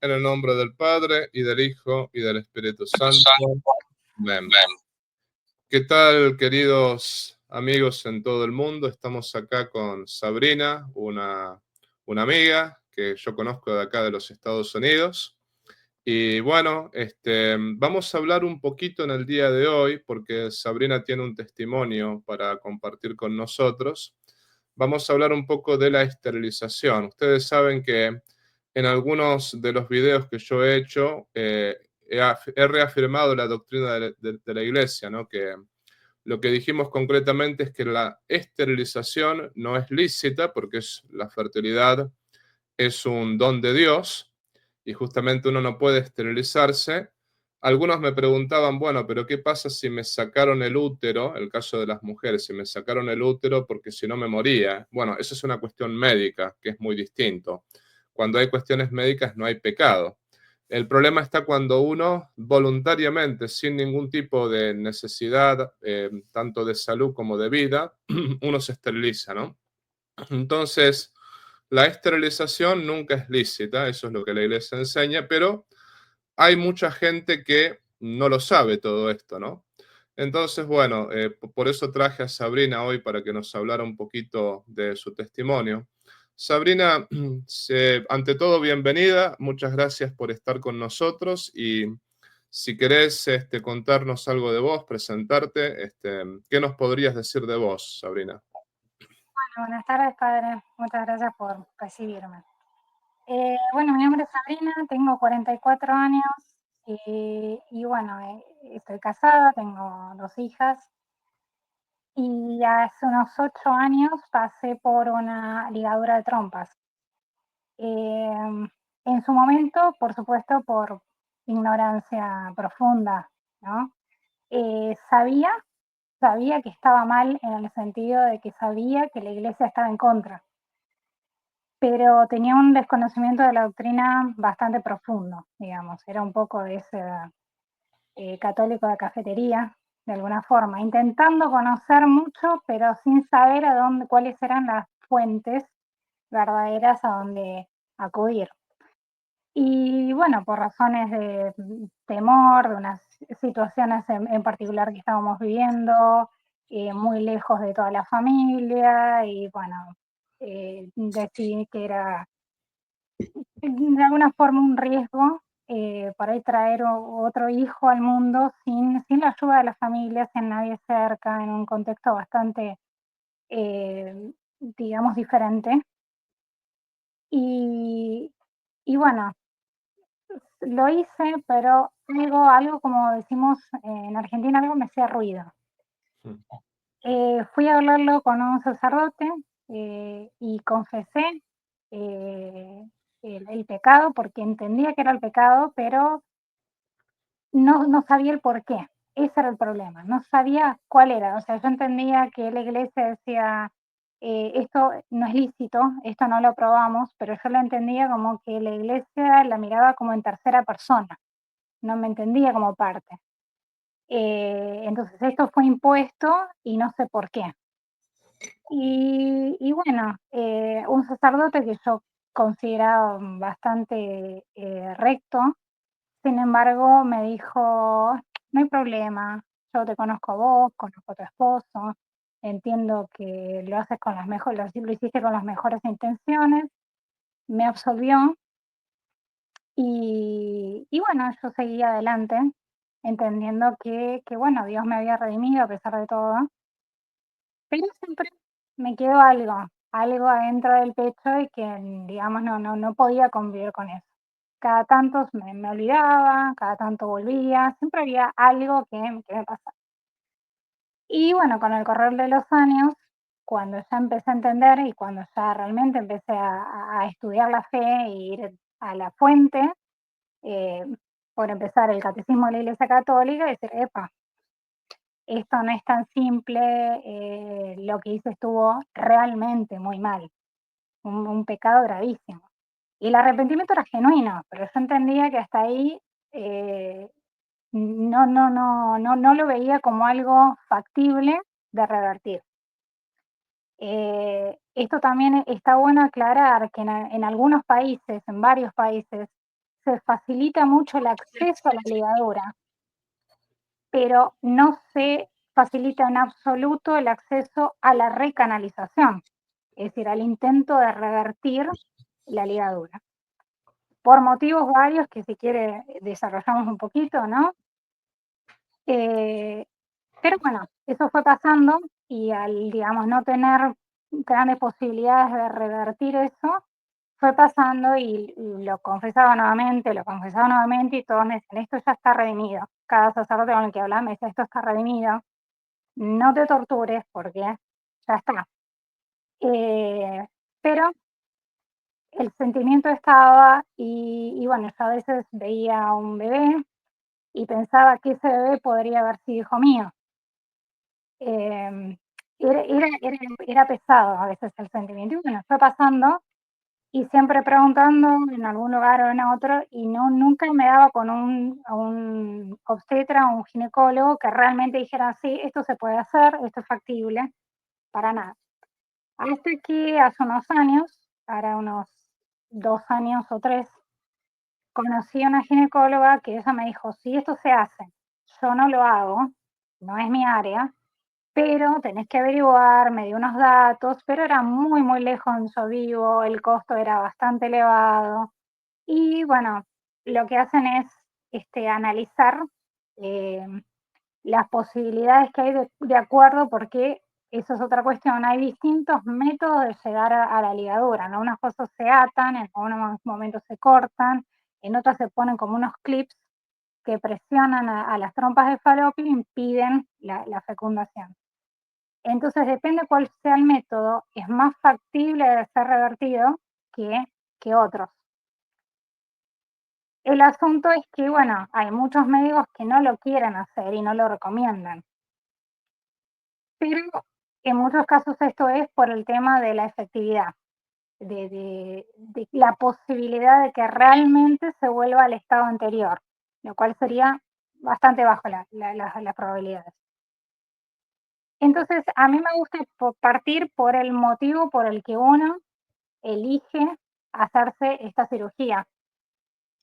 En el nombre del Padre, y del Hijo, y del Espíritu Santo. Amén. ¿Qué tal, queridos amigos en todo el mundo? Estamos acá con Sabrina, una amiga que yo conozco de acá de los Estados Unidos. Y bueno, vamos a hablar un poquito en el día de hoy, porque Sabrina tiene un testimonio para compartir con nosotros. Vamos a hablar un poco de la esterilización. Ustedes saben que en algunos de los videos que yo he hecho, he reafirmado la doctrina de la Iglesia, ¿no? Que lo que dijimos concretamente es que la esterilización no es lícita porque la fertilidad es un don de Dios y justamente uno no puede esterilizarse. Algunos me preguntaban, bueno, pero ¿qué pasa si me sacaron el útero? El caso de las mujeres, si me sacaron el útero porque si no me moría. Bueno, eso es una cuestión médica, que es muy distinto. Cuando hay cuestiones médicas no hay pecado. El problema está cuando uno voluntariamente, sin ningún tipo de necesidad, tanto de salud como de vida, uno se esteriliza, ¿no? Entonces, la esterilización nunca es lícita, eso es lo que la Iglesia enseña, pero hay mucha gente que no lo sabe todo esto, ¿no? Entonces, bueno, por eso traje a Sabrina hoy para que nos hablara un poquito de su testimonio. Sabrina, ante todo, bienvenida, muchas gracias por estar con nosotros y si querés contarnos algo de vos, presentarte, ¿qué nos podrías decir de vos, Sabrina? Buenas tardes, padre. Muchas gracias por recibirme. Bueno, mi nombre es Sabrina, tengo 44 años y bueno, estoy casada, tengo 2 hijas y hace unos 8 años pasé por una ligadura de trompas. En su momento, por supuesto, por ignorancia profunda, ¿no? Sabía que estaba mal en el sentido de que sabía que la iglesia estaba en contra, pero tenía un desconocimiento de la doctrina bastante profundo, digamos. Era un poco de ese católico de cafetería, de alguna forma, intentando conocer mucho, pero sin saber cuáles eran las fuentes verdaderas a donde acudir. Y bueno, por razones de temor, de unas situaciones en particular que estábamos viviendo, muy lejos de toda la familia, y bueno, decidí que era de alguna forma un riesgo para ir traer otro hijo al mundo sin la ayuda de la familia, sin nadie cerca, en un contexto bastante, digamos, diferente. Y, y bueno, lo hice, pero algo como decimos en Argentina, algo me hacía ruido. Fui a hablarlo con un sacerdote y confesé eh, el pecado porque entendía que era el pecado, pero no sabía el por qué. Ese era el problema, no sabía cuál era. O sea, yo entendía que la iglesia decía, esto no es lícito, esto no lo aprobamos, pero yo lo entendía como que la iglesia la miraba como en tercera persona, no me entendía como parte. Entonces esto fue impuesto y no sé por qué. Y bueno, un sacerdote que yo consideraba bastante recto, sin embargo, me dijo, no hay problema, yo te conozco a vos, conozco a tu esposo, entiendo que lo haces con las mejores, lo hiciste con las mejores intenciones, me absolvió y bueno, yo seguí adelante, entendiendo que bueno, Dios me había redimido a pesar de todo, pero siempre me quedó algo adentro del pecho y que, digamos, no podía convivir con eso. Cada tanto me olvidaba, cada tanto volvía, siempre había algo que me pasaba. Y bueno, con el correr de los años, cuando ya empecé a entender y cuando ya realmente empecé a estudiar la fe e ir a la fuente, eh, por empezar el catecismo de la Iglesia Católica, y decir, epa, esto no es tan simple, lo que hice estuvo realmente muy mal. un pecado gravísimo. Y el arrepentimiento era genuino, pero yo entendía que hasta ahí no lo veía como algo factible de revertir. Esto también está bueno aclarar que en algunos países, en varios países, se facilita mucho el acceso a la ligadura, pero no se facilita en absoluto el acceso a la recanalización, es decir, al intento de revertir la ligadura. Por motivos varios que si quiere desarrollamos un poquito, ¿no? Pero bueno, eso fue pasando y al, digamos, no tener grandes posibilidades de revertir eso, fue pasando y lo confesaba nuevamente y todos me decían, esto ya está redimido. Cada sacerdote con el que hablaba me decía, esto está redimido, no te tortures porque ya está. Pero el sentimiento estaba y bueno, yo a veces veía a un bebé y pensaba que ese bebé podría haber sido hijo mío. Era pesado a veces el sentimiento. Y bueno, fue pasando y siempre preguntando en algún lugar o en otro y nunca me daba con un obstetra o un ginecólogo que realmente dijera, sí, esto se puede hacer, esto es factible, para nada. Hasta que hace unos años, ahora unos 2 años o 3, conocí a una ginecóloga que ella me dijo, si esto se hace, yo no lo hago, no es mi área, pero tenés que averiguar, me dio unos datos, pero era muy, muy lejos donde yo vivo, el costo era bastante elevado. Y bueno, lo que hacen es analizar las posibilidades que hay de acuerdo, porque eso es otra cuestión, hay distintos métodos de llegar a la ligadura, ¿no? Unas cosas se atan, en algunos momentos se cortan, en otras se ponen como unos clips que presionan a las trompas de falopio e impiden la fecundación. Entonces, depende cuál sea el método, es más factible de ser revertido que otros. El asunto es que, bueno, hay muchos médicos que no lo quieren hacer y no lo recomiendan. Pero en muchos casos esto es por el tema de la efectividad, de la posibilidad de que realmente se vuelva al estado anterior, lo cual sería bastante bajo las probabilidades. Entonces, a mí me gusta partir por el motivo por el que uno elige hacerse esta cirugía.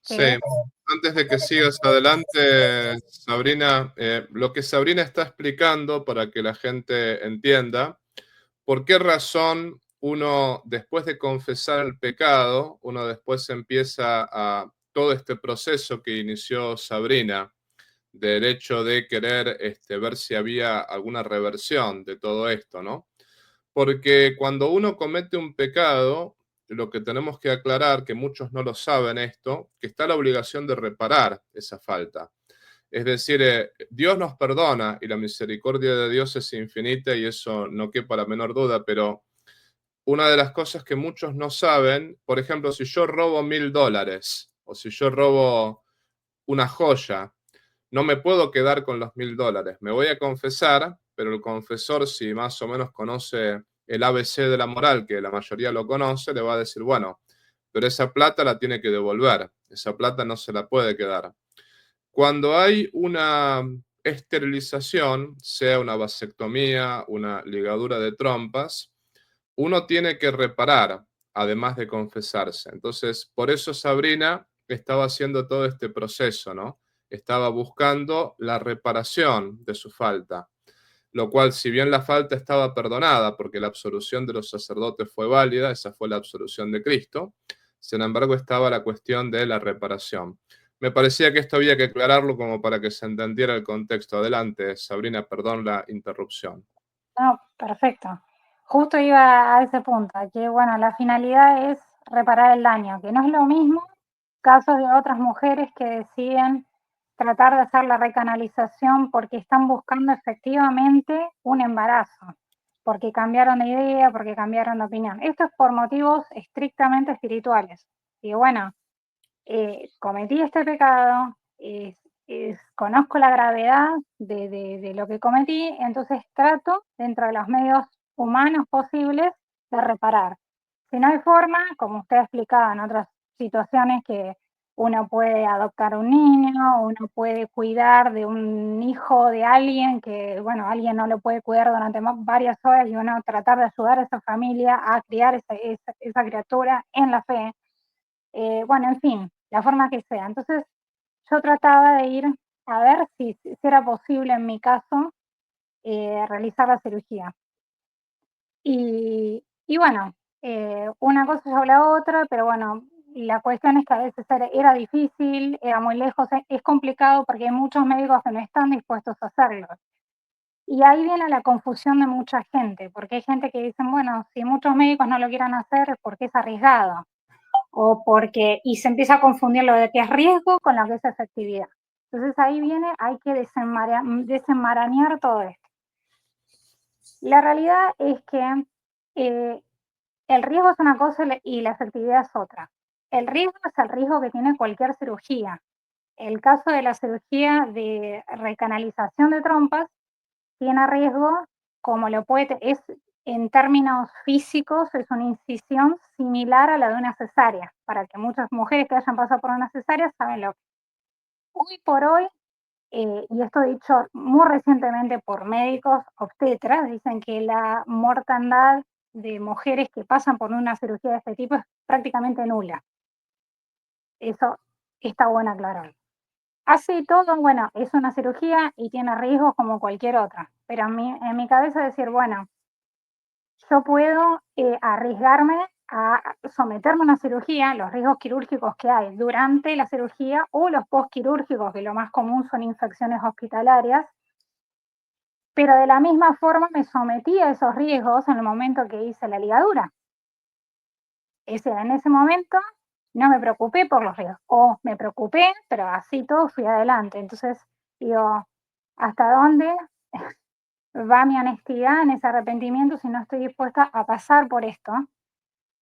Sí, antes de que sigas adelante, Sabrina, lo que Sabrina está explicando para que la gente entienda, ¿por qué razón uno, después de confesar el pecado, uno después empieza a todo este proceso que inició Sabrina, del hecho de querer ver si había alguna reversión de todo esto, ¿no? Porque cuando uno comete un pecado, lo que tenemos que aclarar, que muchos no lo saben esto, que está la obligación de reparar esa falta. Es decir, Dios nos perdona y la misericordia de Dios es infinita y eso no quepa la menor duda, pero una de las cosas que muchos no saben, por ejemplo, si yo robo $1.000 o si yo robo una joya, no me puedo quedar con los $1.000. Me voy a confesar, pero el confesor, si más o menos conoce el ABC de la moral, que la mayoría lo conoce, le va a decir, bueno, pero esa plata la tiene que devolver, esa plata no se la puede quedar. Cuando hay una esterilización, sea una vasectomía, una ligadura de trompas, uno tiene que reparar, además de confesarse. Entonces, por eso Sabrina estaba haciendo todo este proceso, ¿no? Estaba buscando la reparación de su falta, lo cual, si bien la falta estaba perdonada, porque la absolución de los sacerdotes fue válida, esa fue la absolución de Cristo, sin embargo estaba la cuestión de la reparación. Me parecía que esto había que aclararlo como para que se entendiera el contexto. Adelante, Sabrina, perdón la interrupción. No, perfecto. Justo iba a ese punto, que bueno, la finalidad es reparar el daño, que no es lo mismo casos de otras mujeres que deciden tratar de hacer la recanalización porque están buscando efectivamente un embarazo, porque cambiaron de idea, porque cambiaron de opinión. Esto es por motivos estrictamente espirituales. Y bueno, cometí este pecado, conozco la gravedad de lo que cometí, entonces trato, dentro de los medios humanos posibles, de reparar. Si no hay forma, como usted explicaba en otras situaciones, que uno puede adoptar un niño, uno puede cuidar de un hijo de alguien que, bueno, alguien no lo puede cuidar durante varias horas y uno tratar de ayudar a esa familia a criar esa criatura en la fe. Bueno, en fin, la forma que sea. Entonces, yo trataba de ir a ver si era posible en mi caso realizar la cirugía. Y bueno, una cosa llevó a la otra, pero bueno, la cuestión es que a veces era difícil, era muy lejos, es complicado porque hay muchos médicos que no están dispuestos a hacerlo. Y ahí viene la confusión de mucha gente, porque hay gente que dicen, bueno, si muchos médicos no lo quieran hacer es porque es arriesgado, o porque, y se empieza a confundir lo de que es riesgo con lo que es efectividad. Entonces ahí viene, hay que desenmarañar todo esto. La realidad es que eh, el riesgo es una cosa y la efectividad es otra. El riesgo es el riesgo que tiene cualquier cirugía. El caso de la cirugía de recanalización de trompas tiene riesgo, como lo puede, es en términos físicos, es una incisión similar a la de una cesárea, para que muchas mujeres que hayan pasado por una cesárea saben lo que. Hoy por hoy, y esto dicho muy recientemente por médicos obstetras, dicen que la mortandad de mujeres que pasan por una cirugía de este tipo es prácticamente nula. Eso está bueno aclarar. Así todo, bueno, es una cirugía y tiene riesgos como cualquier otra, pero en mi cabeza decir, bueno, yo puedo arriesgarme a someterme a una cirugía, los riesgos quirúrgicos que hay durante la cirugía o los postquirúrgicos, que lo más común son infecciones hospitalarias, pero de la misma forma me sometí a esos riesgos en el momento que hice la ligadura. En ese momento no me preocupé por los riesgos, o me preocupé, pero así todo fui adelante. Entonces, digo, ¿hasta dónde va mi honestidad en ese arrepentimiento si no estoy dispuesta a pasar por esto?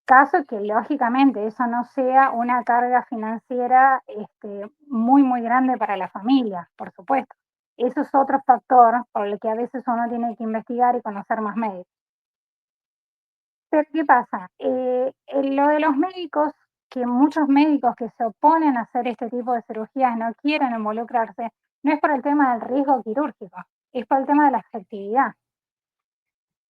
Caso que lógicamente eso no sea una carga financiera muy, muy grande para la familia, por supuesto. Eso es otro factor por el que a veces uno tiene que investigar y conocer más médicos. Pero ¿qué pasa? Lo de los médicos, que muchos médicos que se oponen a hacer este tipo de cirugías no quieren involucrarse, no es por el tema del riesgo quirúrgico, es por el tema de la efectividad.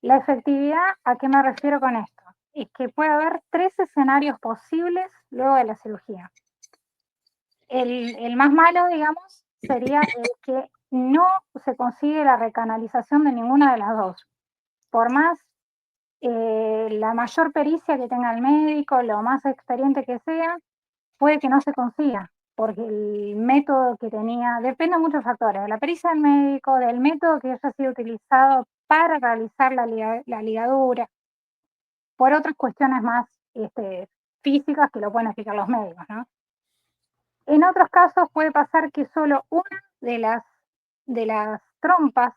La efectividad, ¿a qué me refiero con esto? Es que puede haber 3 escenarios posibles luego de la cirugía. El más malo, digamos, sería el que no se consigue la recanalización de ninguna de las dos. Por más la mayor pericia que tenga el médico, lo más experiente que sea, puede que no se consiga, porque el método que tenía, depende de muchos factores, de la pericia del médico, del método que haya sido utilizado para realizar la ligadura, por otras cuestiones más físicas que lo pueden explicar los médicos, ¿no? En otros casos puede pasar que solo una de las trompas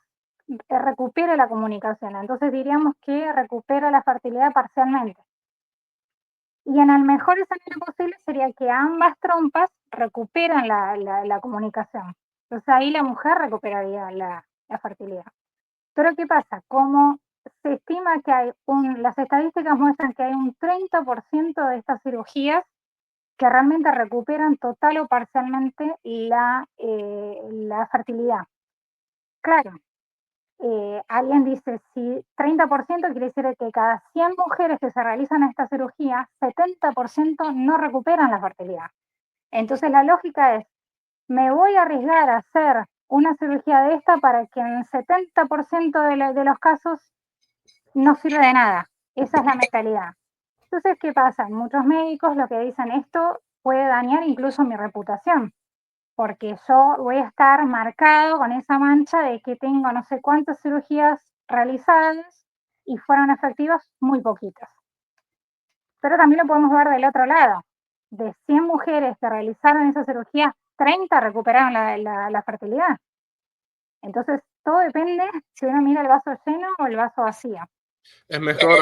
recupere la comunicación, entonces diríamos que recupera la fertilidad parcialmente. Y en el mejor escenario posible sería que ambas trompas recuperan la comunicación. Entonces ahí la mujer recuperaría la fertilidad. Pero ¿qué pasa? Como se estima que hay las estadísticas muestran que hay un 30% de estas cirugías que realmente recuperan total o parcialmente la fertilidad. Claro, alguien dice, si 30% quiere decir que cada 100 mujeres que se realizan esta cirugía, 70% no recuperan la fertilidad. Entonces la lógica es, me voy a arriesgar a hacer una cirugía de esta para que en el 70% de los casos no sirve de nada. Esa es la mentalidad. Entonces, ¿qué pasa? Muchos médicos lo que dicen, esto puede dañar incluso mi reputación, porque yo voy a estar marcado con esa mancha de que tengo no sé cuántas cirugías realizadas y fueron efectivas muy poquitas. Pero también lo podemos ver del otro lado. De 100 mujeres que realizaron esa cirugía, 30 recuperaron la fertilidad. Entonces, todo depende si uno mira el vaso lleno o el vaso vacío. Es mejor,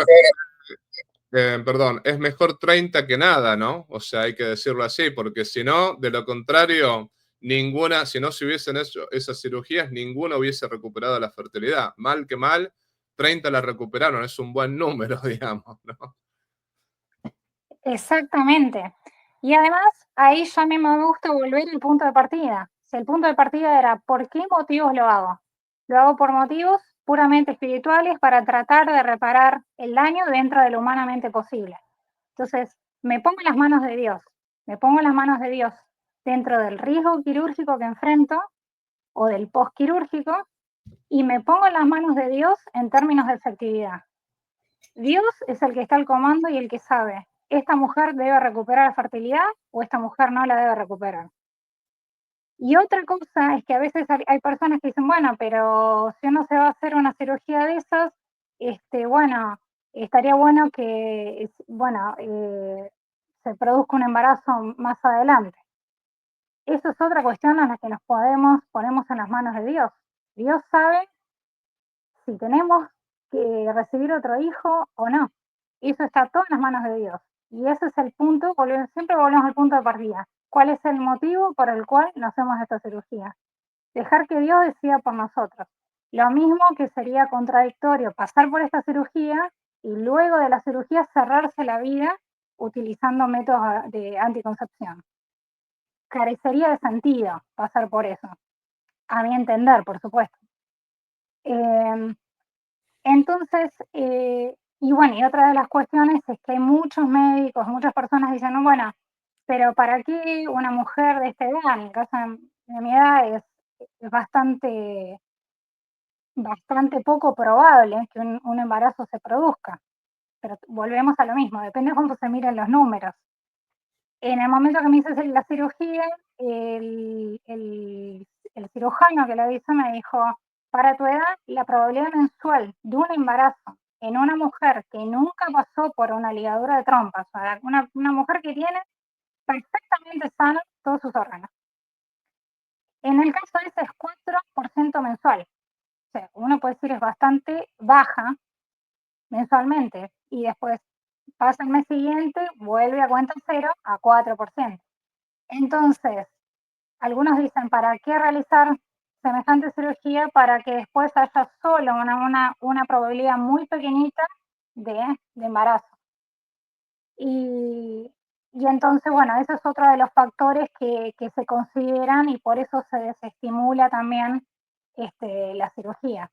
perdón, es mejor 30 que nada, ¿no? O sea, hay que decirlo así, porque si no, de lo contrario, ninguna, si no se hubiesen hecho esas cirugías, ninguna hubiese recuperado la fertilidad. Mal que mal, 30 la recuperaron, es un buen número, digamos, ¿no? Exactamente. Y además, ahí ya a mí me gusta volver al punto de partida. Si el punto de partida era ¿por qué motivos lo hago? Lo hago por motivos puramente espirituales para tratar de reparar el daño dentro de lo humanamente posible. Entonces, me pongo en las manos de Dios, me pongo en las manos de Dios dentro del riesgo quirúrgico que enfrento o del postquirúrgico y me pongo en las manos de Dios en términos de efectividad. Dios es el que está al comando y el que sabe, esta mujer debe recuperar la fertilidad o esta mujer no la debe recuperar. Y otra cosa es que a veces hay personas que dicen, bueno, pero si uno se va a hacer una cirugía de esas, bueno, estaría bueno que, bueno, se produzca un embarazo más adelante. Eso es otra cuestión en la que nos ponemos en las manos de Dios. Dios sabe si tenemos que recibir otro hijo o no. Eso está todo en las manos de Dios. Y ese es el punto, siempre volvemos al punto de partida. ¿Cuál es el motivo por el cual nos hacemos esta cirugía? Dejar que Dios decida por nosotros. Lo mismo que sería contradictorio pasar por esta cirugía y luego de la cirugía cerrarse la vida utilizando métodos de anticoncepción. Carecería de sentido pasar por eso. A mi entender, por supuesto. Entonces, y bueno, y otra de las cuestiones es que hay muchos médicos, muchas personas dicen, no, bueno, pero ¿para qué una mujer de esta edad? En el caso de mi edad es bastante poco probable que un embarazo se produzca. Pero volvemos a lo mismo, depende de cómo se miren los números. En el momento que me hice la cirugía, el cirujano que lo hizo me dijo, para tu edad, la probabilidad mensual de un embarazo en una mujer que nunca pasó por una ligadura de trompas, o sea, una mujer que tiene perfectamente sanos todos sus órganos. En el caso de ese es 4% mensual. O sea, uno puede decir es bastante baja mensualmente y después pasa el mes siguiente, vuelve a cuenta cero a 4%. Entonces, algunos dicen, ¿para qué realizar semejante cirugía para que después haya solo una probabilidad muy pequeñita de embarazo? Y entonces, bueno, ese es otro de los factores que se consideran y por eso se desestimula también la cirugía.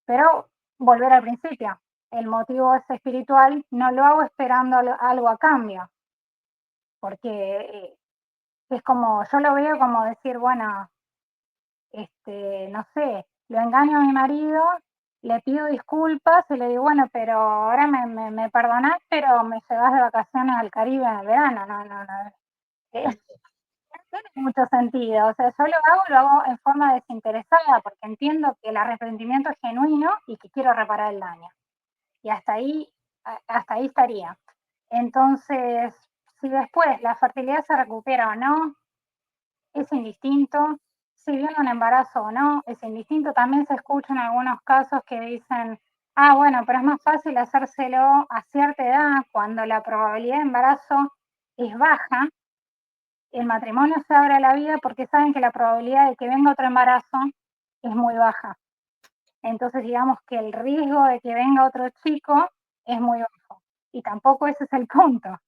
Pero volver al principio, el motivo es espiritual, no lo hago esperando algo a cambio, porque es como, yo lo veo como decir, bueno, no sé, lo engaño a mi marido, le pido disculpas y le digo, bueno, pero ahora me perdonás, pero me llevas de vacaciones al Caribe en el verano, no. No tiene mucho sentido, o sea, yo lo hago en forma desinteresada, porque entiendo que el arrepentimiento es genuino y que quiero reparar el daño. Y hasta ahí estaría. Entonces, si después la fertilidad se recupera o no, es indistinto. Si viene un embarazo o no, es indistinto. También se escuchan algunos casos que dicen, bueno, pero es más fácil hacérselo a cierta edad cuando la probabilidad de embarazo es baja. El matrimonio se abre a la vida porque saben que la probabilidad de que venga otro embarazo es muy baja. Entonces, digamos que el riesgo de que venga otro chico es muy bajo. Y tampoco ese es el punto.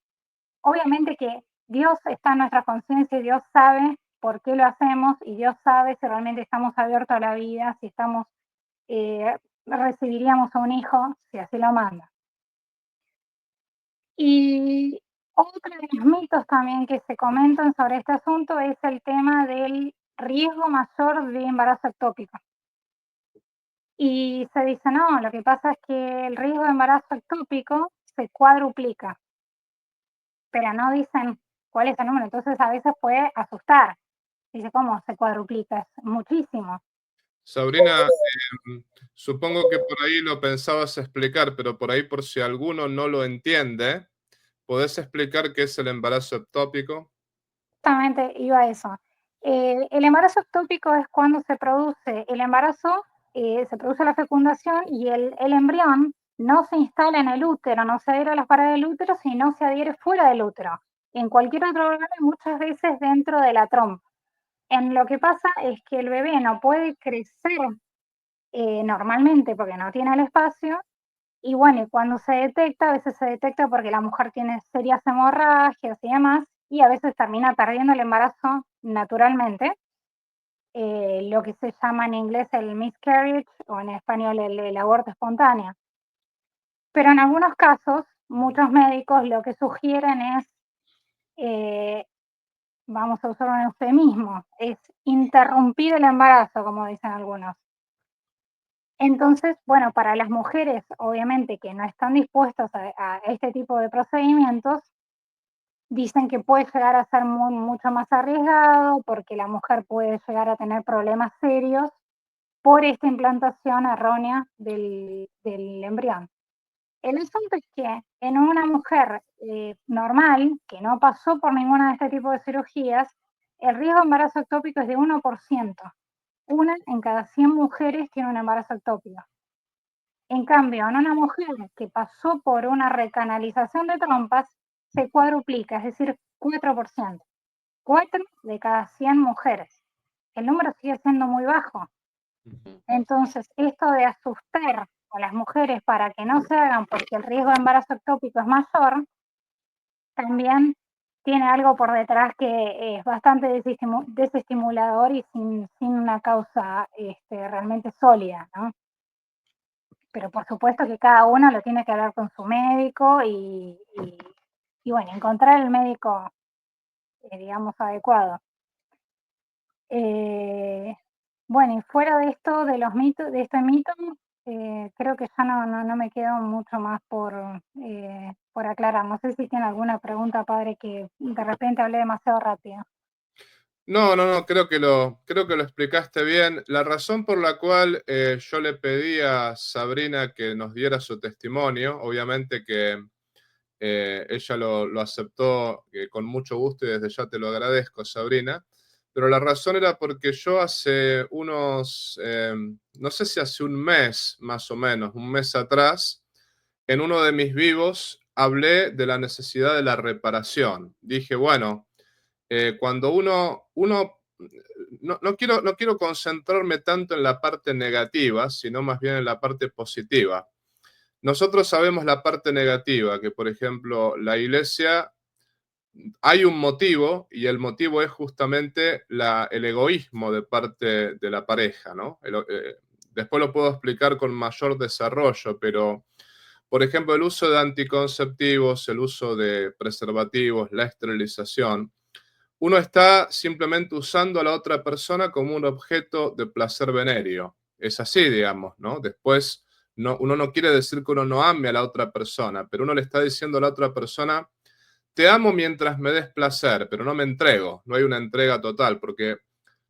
Obviamente que Dios está en nuestra conciencia y Dios sabe por qué lo hacemos y Dios sabe si realmente estamos abiertos a la vida, si recibiríamos a un hijo, si así lo manda. Y otro de los mitos también que se comentan sobre este asunto es el tema del riesgo mayor de embarazo ectópico. Y se dice, no, lo que pasa es que el riesgo de embarazo ectópico se cuadruplica, pero no dicen cuál es el número, entonces a veces puede asustar. Dice, ¿cómo se cuadruplica? Es muchísimo. Sabrina, supongo que por ahí lo pensabas explicar, pero por ahí por si alguno no lo entiende, ¿podés explicar qué es el embarazo ectópico? Justamente iba a eso. El embarazo ectópico es cuando se produce el embarazo, se produce la fecundación y el embrión no se instala en el útero, no se adhiere a las paredes del útero, sino se adhiere fuera del útero, en cualquier otro órgano y muchas veces dentro de la trompa. En lo que pasa es que el bebé no puede crecer normalmente porque no tiene el espacio Y bueno, cuando se detecta, a veces se detecta porque la mujer tiene serias hemorragias y demás, y a veces termina perdiendo el embarazo naturalmente, lo que se llama en inglés el miscarriage o en español el aborto espontáneo. Pero en algunos casos, muchos médicos lo que sugieren es, vamos a usar un eufemismo, es interrumpir el embarazo, como dicen algunos. Entonces, bueno, para las mujeres, obviamente, que no están dispuestas a este tipo de procedimientos, dicen que puede llegar a ser mucho más arriesgado porque la mujer puede llegar a tener problemas serios por esta implantación errónea del embrión. El asunto es que en una mujer normal, que no pasó por ninguna de este tipo de cirugías, el riesgo de embarazo ectópico es de 1%. Una en cada 100 mujeres tiene un embarazo ectópico. En cambio, en una mujer que pasó por una recanalización de trompas, se cuadruplica, es decir, 4%. 4 de cada 100 mujeres. El número sigue siendo muy bajo. Entonces, esto de asustar a las mujeres para que no se hagan porque el riesgo de embarazo ectópico es mayor, también tiene algo por detrás que es bastante desestimulador y sin una causa realmente sólida, ¿no? Pero por supuesto que cada uno lo tiene que hablar con su médico y bueno, encontrar el médico, digamos, adecuado. Bueno, y fuera de esto, de los mitos, de este mito, creo que ya no me quedo mucho más por aclarar. No sé si tiene alguna pregunta, padre, que de repente hablé demasiado rápido. No, creo que lo explicaste bien. La razón por la cual yo le pedí a Sabrina que nos diera su testimonio, obviamente que ella lo aceptó con mucho gusto y desde ya te lo agradezco, Sabrina. Pero la razón era porque yo hace unos, no sé si hace un mes más o menos, un mes atrás, en uno de mis vivos hablé de la necesidad de la reparación. Dije, bueno, cuando no quiero concentrarme tanto en la parte negativa, sino más bien en la parte positiva. Nosotros sabemos la parte negativa, que por ejemplo la iglesia, hay un motivo y el motivo es justamente el egoísmo de parte de la pareja, ¿no? Después lo puedo explicar con mayor desarrollo, pero por ejemplo el uso de anticonceptivos, el uso de preservativos, la esterilización, uno está simplemente usando a la otra persona como un objeto de placer venéreo. Es así, digamos, ¿no? Después, uno no quiere decir que uno no ame a la otra persona, pero uno le está diciendo a la otra persona, te amo mientras me des placer, pero no me entrego. No hay una entrega total, porque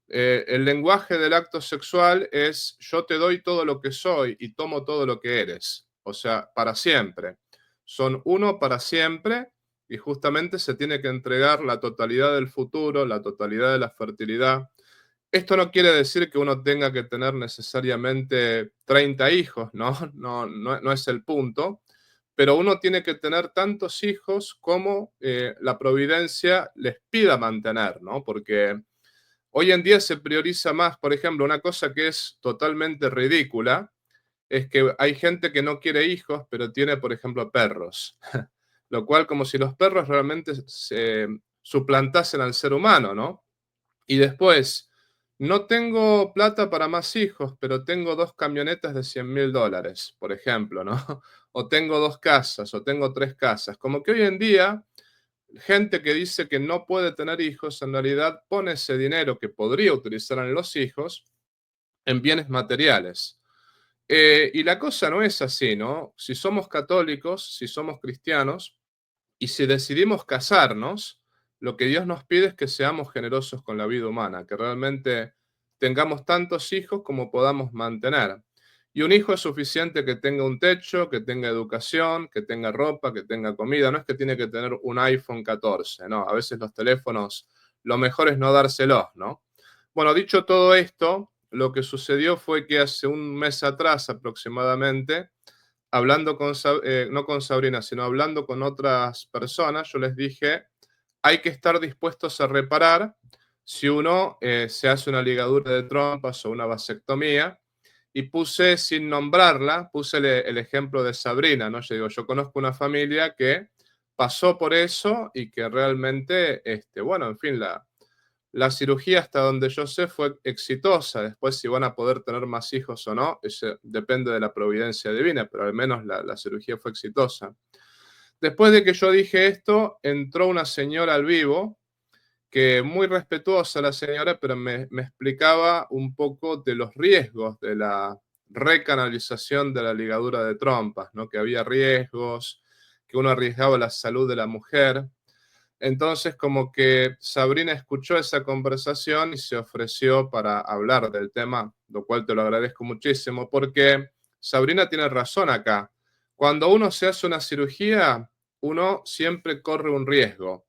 el lenguaje del acto sexual es yo te doy todo lo que soy y tomo todo lo que eres. O sea, para siempre. Son uno para siempre y justamente se tiene que entregar la totalidad del futuro, la totalidad de la fertilidad. Esto no quiere decir que uno tenga que tener necesariamente 30 hijos, ¿no? No es el punto, pero uno tiene que tener tantos hijos como la providencia les pida mantener, ¿no? Porque hoy en día se prioriza más, por ejemplo, una cosa que es totalmente ridícula, es que hay gente que no quiere hijos, pero tiene, por ejemplo, perros. Lo cual como si los perros realmente se suplantasen al ser humano, ¿no? Y después, no tengo plata para más hijos, pero tengo 2 camionetas de $100.000, por ejemplo, ¿no? O tengo 2 casas, o tengo 3 casas. Como que hoy en día, gente que dice que no puede tener hijos, en realidad pone ese dinero que podría utilizar en los hijos en bienes materiales. Y la cosa no es así, ¿no? Si somos católicos, si somos cristianos, y si decidimos casarnos, lo que Dios nos pide es que seamos generosos con la vida humana, que realmente tengamos tantos hijos como podamos mantener. Y un hijo es suficiente que tenga un techo, que tenga educación, que tenga ropa, que tenga comida. No es que tiene que tener un iPhone 14, no. A veces los teléfonos, lo mejor es no dárselos, ¿no? Bueno, dicho todo esto, lo que sucedió fue que hace un mes atrás aproximadamente, hablando no con Sabrina, sino hablando con otras personas, yo les dije, hay que estar dispuestos a reparar si uno se hace una ligadura de trompas o una vasectomía, y puse, sin nombrarla, puse el ejemplo de Sabrina, ¿no? Yo digo, yo conozco una familia que pasó por eso y que realmente, bueno, en fin, la cirugía, hasta donde yo sé, fue exitosa. Después, si van a poder tener más hijos o no, eso depende de la providencia divina, pero al menos la cirugía fue exitosa. Después de que yo dije esto, entró una señora al vivo, que muy respetuosa la señora, pero me explicaba un poco de los riesgos de la recanalización de la ligadura de trompas, ¿no? Que había riesgos, que uno arriesgaba la salud de la mujer. Entonces, como que Sabrina escuchó esa conversación y se ofreció para hablar del tema, lo cual te lo agradezco muchísimo, porque Sabrina tiene razón acá. Cuando uno se hace una cirugía, uno siempre corre un riesgo,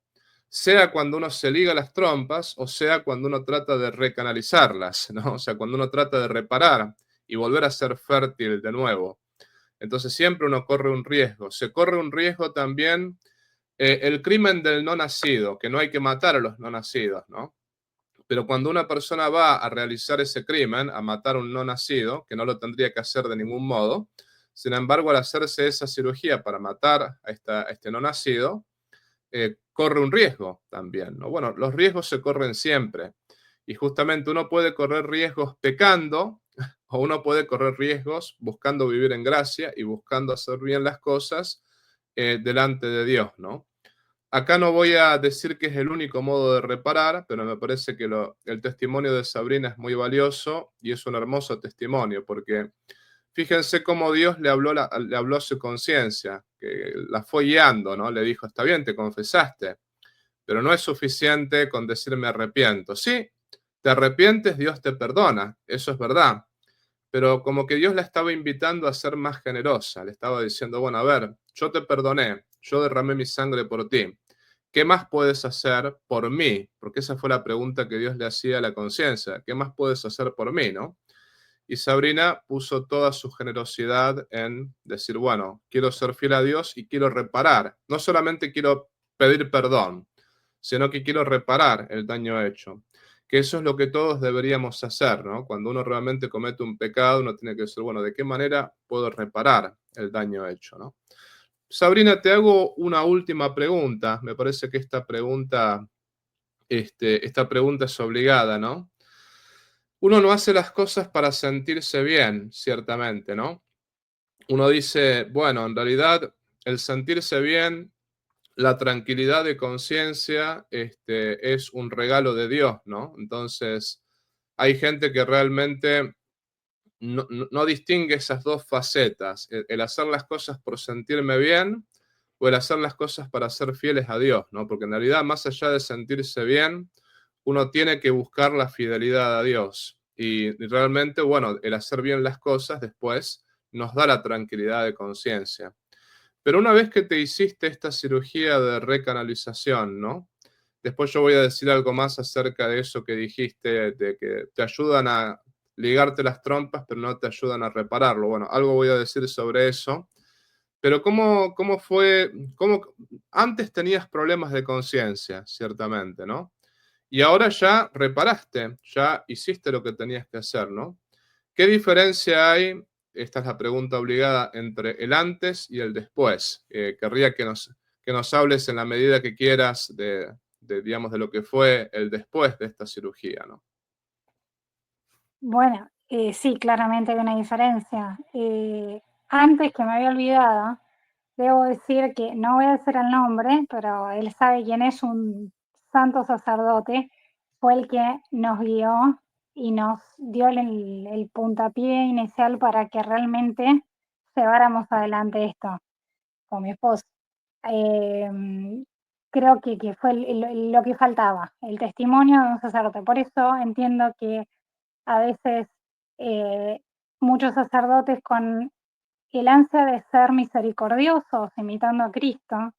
sea cuando uno se liga las trompas o sea cuando uno trata de recanalizarlas, ¿no? O sea, cuando uno trata de reparar y volver a ser fértil de nuevo. Entonces, siempre uno corre un riesgo. Se corre un riesgo también el crimen del no nacido, que no hay que matar a los no nacidos, ¿no? Pero cuando una persona va a realizar ese crimen, a matar a un no nacido, que no lo tendría que hacer de ningún modo, sin embargo, al hacerse esa cirugía para matar a este no nacido, corre un riesgo también, ¿no? Bueno, los riesgos se corren siempre. Y justamente uno puede correr riesgos pecando o uno puede correr riesgos buscando vivir en gracia y buscando hacer bien las cosas delante de Dios, ¿no? Acá no voy a decir que es el único modo de reparar, pero me parece que el testimonio de Sabrina es muy valioso y es un hermoso testimonio, porque fíjense cómo Dios le habló a su conciencia, que la fue guiando, ¿no? Le dijo, está bien, te confesaste, pero no es suficiente con decir me arrepiento. Sí, te arrepientes, Dios te perdona, eso es verdad, pero como que Dios la estaba invitando a ser más generosa, le estaba diciendo, bueno, a ver, yo te perdoné, yo derramé mi sangre por ti. ¿Qué más puedes hacer por mí? Porque esa fue la pregunta que Dios le hacía a la conciencia. ¿Qué más puedes hacer por mí, no? Y Sabrina puso toda su generosidad en decir, bueno, quiero ser fiel a Dios y quiero reparar. No solamente quiero pedir perdón, sino que quiero reparar el daño hecho. Que eso es lo que todos deberíamos hacer, ¿no? Cuando uno realmente comete un pecado, uno tiene que decir, bueno, ¿de qué manera puedo reparar el daño hecho, ¿no? Sabrina, te hago una última pregunta. Me parece que esta pregunta es obligada, ¿no? Uno no hace las cosas para sentirse bien, ciertamente, ¿no? Uno dice, bueno, en realidad el sentirse bien, la tranquilidad de conciencia, es un regalo de Dios, ¿no? Entonces, hay gente que realmente no distingue esas dos facetas, el hacer las cosas por sentirme bien o el hacer las cosas para ser fieles a Dios, ¿no? Porque en realidad, más allá de sentirse bien, uno tiene que buscar la fidelidad a Dios. Y realmente, bueno, el hacer bien las cosas después nos da la tranquilidad de conciencia. Pero una vez que te hiciste esta cirugía de recanalización, ¿no? Después yo voy a decir algo más acerca de eso que dijiste, de que te ayudan a ligarte las trompas, pero no te ayudan a repararlo. Bueno, algo voy a decir sobre eso. Pero ¿cómo fue? Antes tenías problemas de conciencia, ciertamente, ¿no? Y ahora ya reparaste, ya hiciste lo que tenías que hacer, ¿no? ¿Qué diferencia hay? Esta es la pregunta obligada entre el antes y el después. Querría que nos hables en la medida que quieras digamos, de lo que fue el después de esta cirugía, ¿no? Bueno, sí, claramente hay una diferencia. Antes, que me había olvidado, debo decir que no voy a decir el nombre, pero él sabe quién es, un santo sacerdote, fue el que nos guió y nos dio el puntapié inicial para que realmente lleváramos adelante esto con mi esposo. Creo que fue lo que faltaba, el testimonio de un sacerdote. Por eso entiendo que a veces eh, muchos sacerdotes, con el ansia de ser misericordiosos, imitando a Cristo,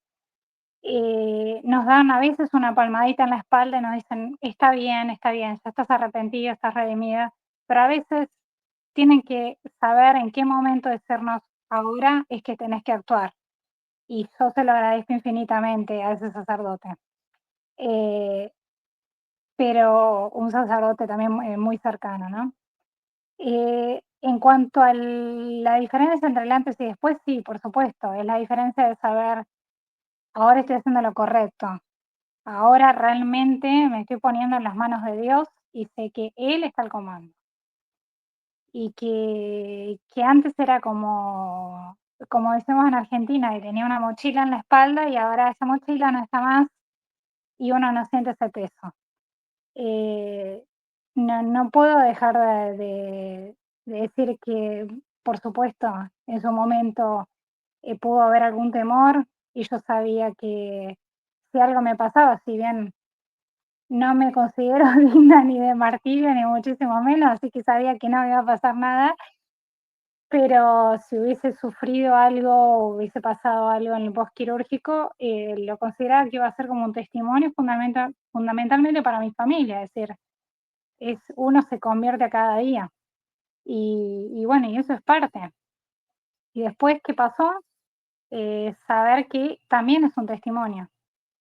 nos dan a veces una palmadita en la espalda y nos dicen, está bien, ya estás arrepentida, estás redimida, pero a veces tienen que saber en qué momento decirnos, ahora es que tenés que actuar. Y yo se lo agradezco infinitamente a ese sacerdote. Eh, pero un sacerdote también muy cercano, ¿no? En cuanto a la diferencia entre el antes y después, sí, por supuesto, es la diferencia de saber, ahora estoy haciendo lo correcto, ahora realmente me estoy poniendo en las manos de Dios y sé que Él está al comando. Y que antes era como decimos en Argentina, que tenía una mochila en la espalda y ahora esa mochila no está más y uno no siente ese peso. No puedo dejar de decir que, por supuesto, en su momento pudo haber algún temor y yo sabía que si algo me pasaba, si bien no me considero digna ni de martirio, ni muchísimo menos, así que sabía que no me iba a pasar nada, pero si hubiese sufrido algo o hubiese pasado algo en el postquirúrgico, lo consideraba que iba a ser como un testimonio fundamentalmente para mi familia, es decir, uno se convierte a cada día. Y bueno, y eso es parte. Y después, ¿qué pasó? Saber que también es un testimonio.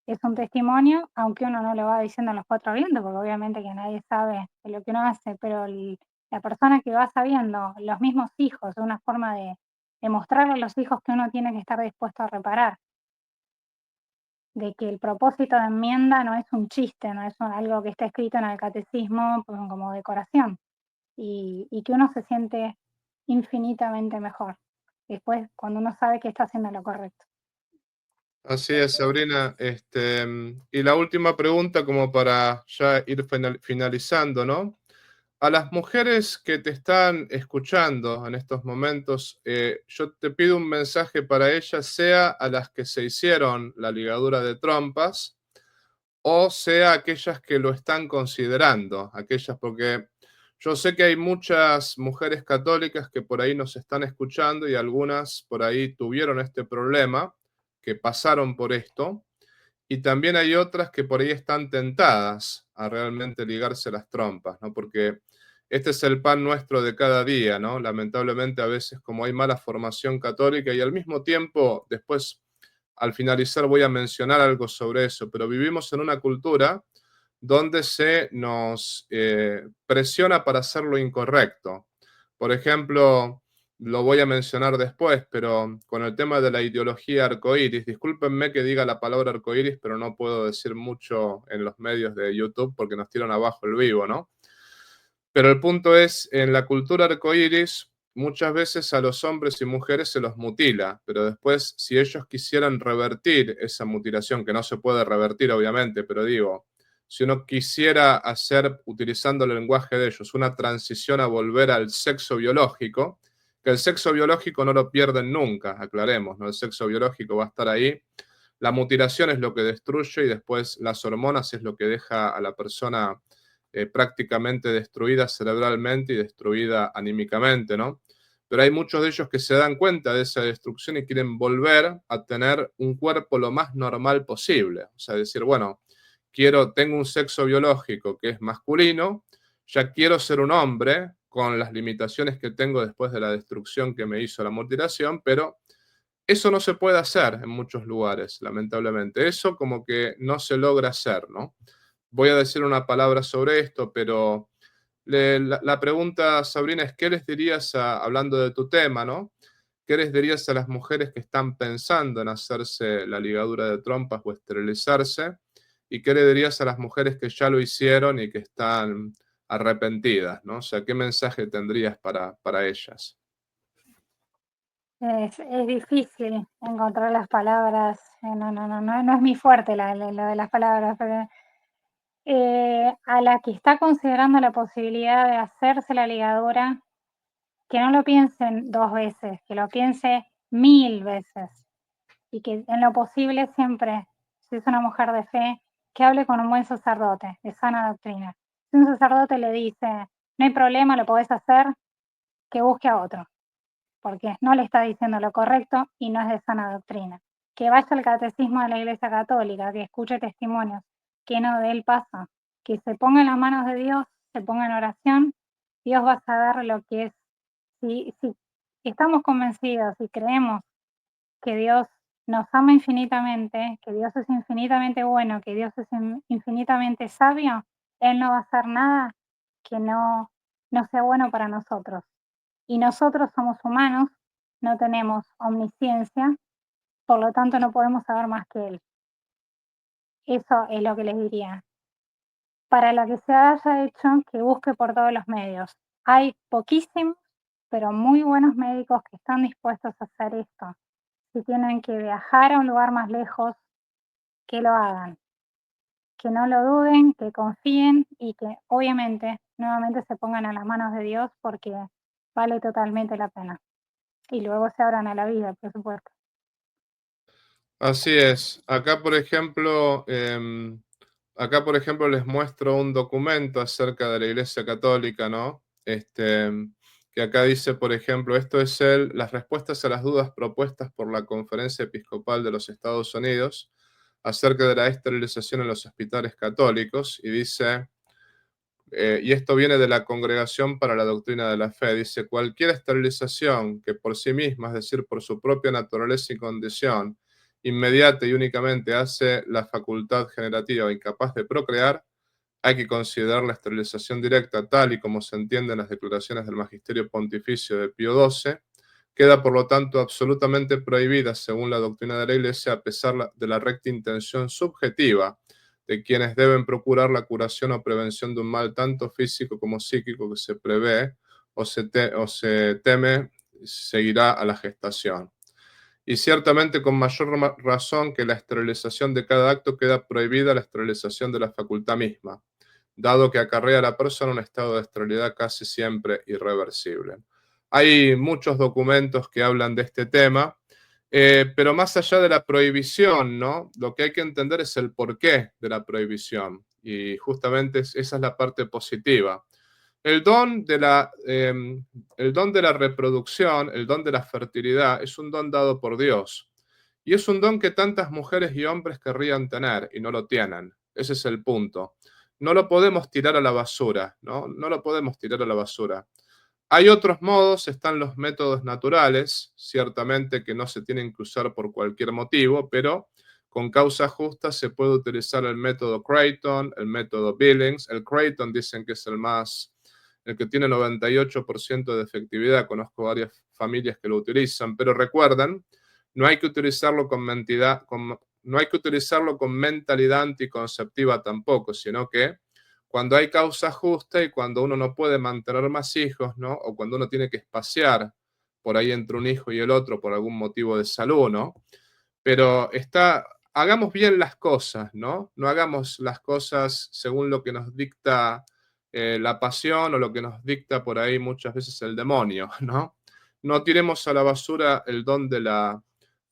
Es un testimonio, aunque uno no lo va diciendo a los cuatro vientos, porque obviamente que nadie sabe de lo que uno hace, pero la persona que va sabiendo, los mismos hijos, es una forma de mostrarle a los hijos que uno tiene que estar dispuesto a reparar, de que el propósito de enmienda no es un chiste, no es algo que está escrito en el catecismo pues, como decoración, y que uno se siente infinitamente mejor después cuando uno sabe que está haciendo lo correcto. Así es, Sabrina. Y la última pregunta, como para ya ir finalizando, ¿no? A las mujeres que te están escuchando en estos momentos, yo te pido un mensaje para ellas, sea a las que se hicieron la ligadura de trompas, o sea aquellas que lo están considerando, aquellas porque yo sé que hay muchas mujeres católicas que por ahí nos están escuchando y algunas por ahí tuvieron este problema, que pasaron por esto, y también hay otras que por ahí están tentadas a realmente ligarse las trompas, ¿no? Porque este es el pan nuestro de cada día, ¿no? Lamentablemente a veces como hay mala formación católica y al mismo tiempo después al finalizar voy a mencionar algo sobre eso, pero vivimos en una cultura donde se nos presiona para hacer lo incorrecto. Por ejemplo, lo voy a mencionar después, pero con el tema de la ideología arcoíris, discúlpenme que diga la palabra arcoíris, pero no puedo decir mucho en los medios de YouTube porque nos tiran abajo el vivo, ¿no? Pero el punto es, en la cultura arcoíris, muchas veces a los hombres y mujeres se los mutila, pero después, si ellos quisieran revertir esa mutilación, que no se puede revertir obviamente, pero digo, si uno quisiera hacer, utilizando el lenguaje de ellos, una transición a volver al sexo biológico, que el sexo biológico no lo pierden nunca, aclaremos, ¿no? El sexo biológico va a estar ahí. La mutilación es lo que destruye y después las hormonas es lo que deja a la persona prácticamente destruida cerebralmente y destruida anímicamente, ¿no? Pero hay muchos de ellos que se dan cuenta de esa destrucción y quieren volver a tener un cuerpo lo más normal posible. O sea, decir, bueno, tengo un sexo biológico que es masculino, ya quiero ser un hombre con las limitaciones que tengo después de la destrucción que me hizo la mutilación, pero eso no se puede hacer en muchos lugares, lamentablemente. Eso como que no se logra hacer, ¿no? Voy a decir una palabra sobre esto, pero la pregunta, Sabrina, es ¿qué les dirías, hablando de tu tema, ¿no? ¿Qué les dirías a las mujeres que están pensando en hacerse la ligadura de trompas o esterilizarse? ¿Y qué le dirías a las mujeres que ya lo hicieron y que están arrepentidas, ¿no? O sea, ¿qué mensaje tendrías para ellas? Es difícil encontrar las palabras, no es mi fuerte lo de las palabras, pero a la que está considerando la posibilidad de hacerse la ligadura, que no lo piensen 2 veces, que lo piense 1000 veces y que en lo posible siempre, si es una mujer de fe, que hable con un buen sacerdote de sana doctrina. Si un sacerdote le dice, no hay problema, lo podés hacer, que busque a otro, porque no le está diciendo lo correcto y no es de sana doctrina. Que vaya al catecismo de la Iglesia Católica, que escuche testimonios, que no dé el paso, que se ponga en las manos de Dios, se ponga en oración, Dios va a saber lo que es. Si estamos convencidos y creemos que Dios nos ama infinitamente, que Dios es infinitamente bueno, que Dios es infinitamente sabio, Él no va a hacer nada que no sea bueno para nosotros. Y nosotros somos humanos, no tenemos omnisciencia, por lo tanto no podemos saber más que Él. Eso es lo que les diría. Para lo que se haya hecho, que busque por todos los medios. Hay poquísimos, pero muy buenos médicos que están dispuestos a hacer esto. Si tienen que viajar a un lugar más lejos, que lo hagan. Que no lo duden, que confíen y que obviamente nuevamente se pongan a las manos de Dios porque vale totalmente la pena. Y luego se abran a la vida, por supuesto. Así es. Acá, por ejemplo, les muestro un documento acerca de la Iglesia Católica, ¿no? Que acá dice, por ejemplo, esto es las respuestas a las dudas propuestas por la Conferencia Episcopal de los Estados Unidos acerca de la esterilización en los hospitales católicos, y dice, y esto viene de la Congregación para la Doctrina de la Fe, dice, cualquier esterilización que por sí misma, es decir, por su propia naturaleza y condición, inmediata y únicamente hace la facultad generativa incapaz de procrear, hay que considerar la esterilización directa tal y como se entiende en las declaraciones del Magisterio Pontificio de Pío XII, queda por lo tanto absolutamente prohibida según la doctrina de la Iglesia a pesar de la recta intención subjetiva de quienes deben procurar la curación o prevención de un mal tanto físico como psíquico que se prevé o se teme seguirá a la gestación. Y ciertamente con mayor razón que la esterilización de cada acto queda prohibida la esterilización de la facultad misma, dado que acarrea a la persona un estado de esterilidad casi siempre irreversible. Hay muchos documentos que hablan de este tema, pero más allá de la prohibición, ¿no? Lo que hay que entender es el porqué de la prohibición, y justamente esa es la parte positiva. El don el don de la reproducción, el don de la fertilidad, es un don dado por Dios. Y es un don que tantas mujeres y hombres querrían tener y no lo tienen. Ese es el punto. No lo podemos tirar a la basura, ¿no? No lo podemos tirar a la basura. Hay otros modos, están los métodos naturales, ciertamente que no se tienen que usar por cualquier motivo, pero con causa justa se puede utilizar el método Creighton, el método Billings. El Creighton dicen que es el que tiene 98% de efectividad. Conozco varias familias que lo utilizan, pero recuerden, no hay que utilizarlo no hay que utilizarlo con mentalidad anticonceptiva tampoco, sino que cuando hay causa justa y cuando uno no puede mantener más hijos, ¿no? O cuando uno tiene que espaciar por ahí entre un hijo y el otro por algún motivo de salud, ¿no? Pero hagamos bien las cosas, ¿no? No hagamos las cosas según lo que nos dicta la pasión o lo que nos dicta por ahí muchas veces el demonio, ¿no? No tiremos a la basura el don de la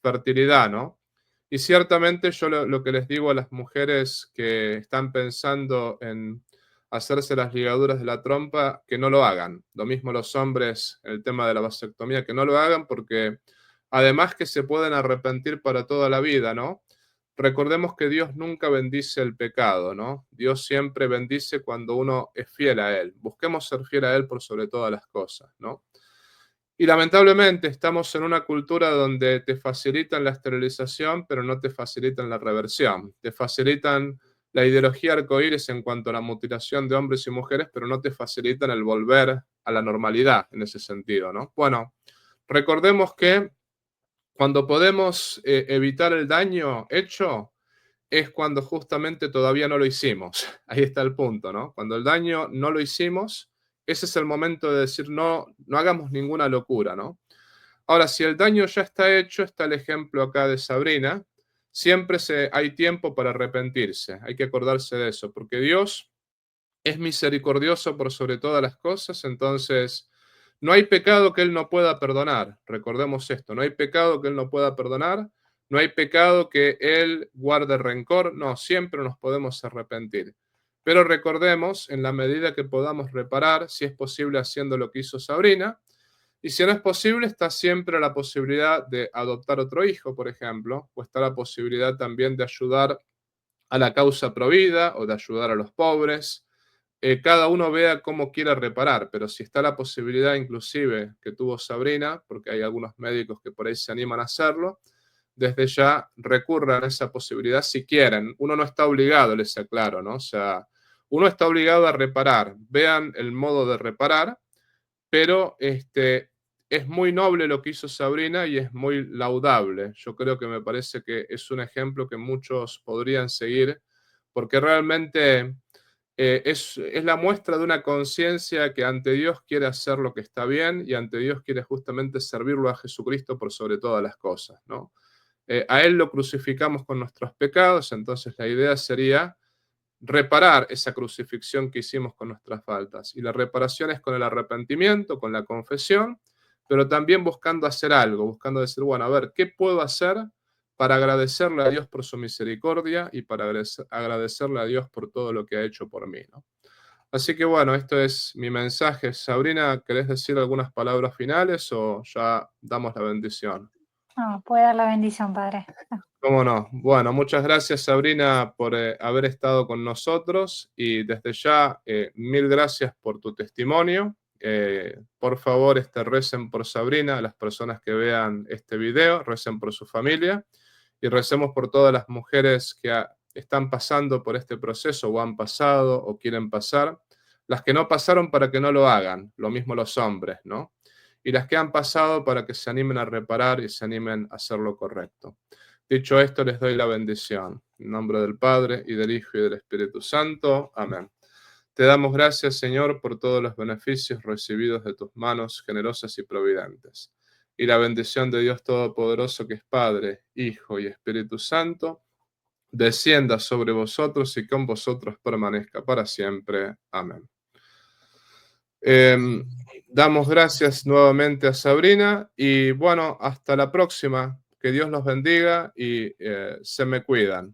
fertilidad, ¿no? Y ciertamente yo lo que les digo a las mujeres que están pensando en hacerse las ligaduras de la trompa, que no lo hagan. Lo mismo los hombres, el tema de la vasectomía, que no lo hagan porque además que se pueden arrepentir para toda la vida, ¿no? Recordemos que Dios nunca bendice el pecado, ¿no? Dios siempre bendice cuando uno es fiel a Él. Busquemos ser fiel a Él por sobre todas las cosas, ¿no? Y lamentablemente estamos en una cultura donde te facilitan la esterilización, pero no te facilitan la reversión. Te facilitan la ideología arcoíris en cuanto a la mutilación de hombres y mujeres, pero no te facilitan el volver a la normalidad en ese sentido, ¿no? Bueno, recordemos que cuando podemos evitar el daño hecho es cuando justamente todavía no lo hicimos. Ahí está el punto, ¿no? Cuando el daño no lo hicimos, ese es el momento de decir no, no hagamos ninguna locura, ¿no? Ahora, si el daño ya está hecho, está el ejemplo acá de Sabrina, siempre hay tiempo para arrepentirse, hay que acordarse de eso, porque Dios es misericordioso por sobre todas las cosas, entonces no hay pecado que Él no pueda perdonar. Recordemos esto, no hay pecado que Él no pueda perdonar, no hay pecado que Él guarde rencor, no, siempre nos podemos arrepentir. Pero recordemos, en la medida que podamos reparar, si es posible haciendo lo que hizo Sabrina, y si no es posible, está siempre la posibilidad de adoptar otro hijo, por ejemplo, o está la posibilidad también de ayudar a la causa provida o de ayudar a los pobres. Cada uno vea cómo quiera reparar, pero si está la posibilidad inclusive que tuvo Sabrina, porque hay algunos médicos que por ahí se animan a hacerlo, desde ya recurran a esa posibilidad si quieren. Uno no está obligado, les aclaro, ¿no? O sea, uno está obligado a reparar. Vean el modo de reparar, pero es muy noble lo que hizo Sabrina y es muy laudable. Yo creo que me parece que es un ejemplo que muchos podrían seguir, porque realmente es la muestra de una conciencia que ante Dios quiere hacer lo que está bien y ante Dios quiere justamente servirlo a Jesucristo por sobre todas las cosas, ¿no? A Él lo crucificamos con nuestros pecados, entonces la idea sería reparar esa crucifixión que hicimos con nuestras faltas. Y la reparación es con el arrepentimiento, con la confesión, pero también buscando hacer algo, buscando decir, bueno, a ver, ¿qué puedo hacer para agradecerle a Dios por su misericordia y para agradecerle a Dios por todo lo que ha hecho por mí, ¿no? Así que bueno, esto es mi mensaje. Sabrina, ¿querés decir algunas palabras finales o ya damos la bendición? No, puede dar la bendición, Padre. ¿Cómo no? Bueno, muchas gracias Sabrina por haber estado con nosotros y desde ya mil gracias por tu testimonio. Por favor, recen por Sabrina, las personas que vean este video, recen por su familia y recemos por todas las mujeres que están pasando por este proceso o han pasado o quieren pasar. Las que no pasaron para que no lo hagan, lo mismo los hombres, ¿no? Y las que han pasado para que se animen a reparar y se animen a hacer lo correcto. Dicho esto, les doy la bendición. En nombre del Padre, y del Hijo, y del Espíritu Santo. Amén. Te damos gracias, Señor, por todos los beneficios recibidos de tus manos generosas y providentes. Y la bendición de Dios Todopoderoso, que es Padre, Hijo y Espíritu Santo, descienda sobre vosotros y con vosotros permanezca para siempre. Amén. Damos gracias nuevamente a Sabrina y bueno, hasta la próxima. Que Dios los bendiga y se me cuidan.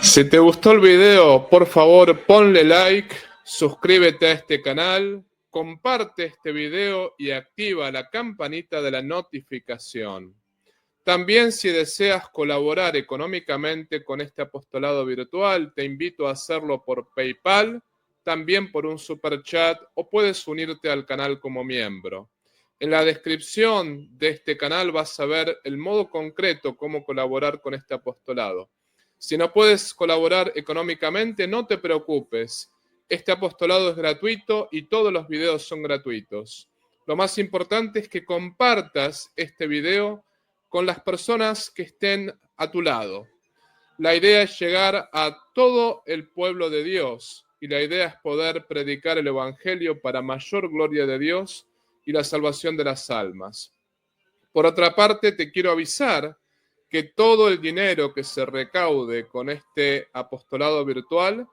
Si te gustó el video, por favor ponle like, suscríbete a este canal, comparte este video y activa la campanita de la notificación. También si deseas colaborar económicamente con este apostolado virtual, te invito a hacerlo por PayPal, también por un super chat o puedes unirte al canal como miembro. En la descripción de este canal vas a ver el modo concreto cómo colaborar con este apostolado. Si no puedes colaborar económicamente, no te preocupes. Este apostolado es gratuito y todos los videos son gratuitos. Lo más importante es que compartas este video con las personas que estén a tu lado. La idea es llegar a todo el pueblo de Dios y la idea es poder predicar el Evangelio para mayor gloria de Dios y la salvación de las almas. Por otra parte, te quiero avisar que todo el dinero que se recaude con este apostolado virtual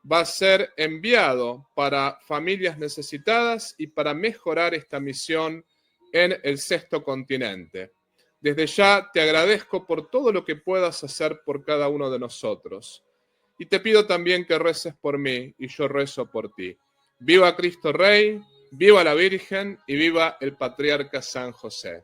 va a ser enviado para familias necesitadas y para mejorar esta misión en el sexto continente. Desde ya te agradezco por todo lo que puedas hacer por cada uno de nosotros. Y te pido también que reces por mí y yo rezo por ti. Viva Cristo Rey, viva la Virgen y viva el Patriarca San José.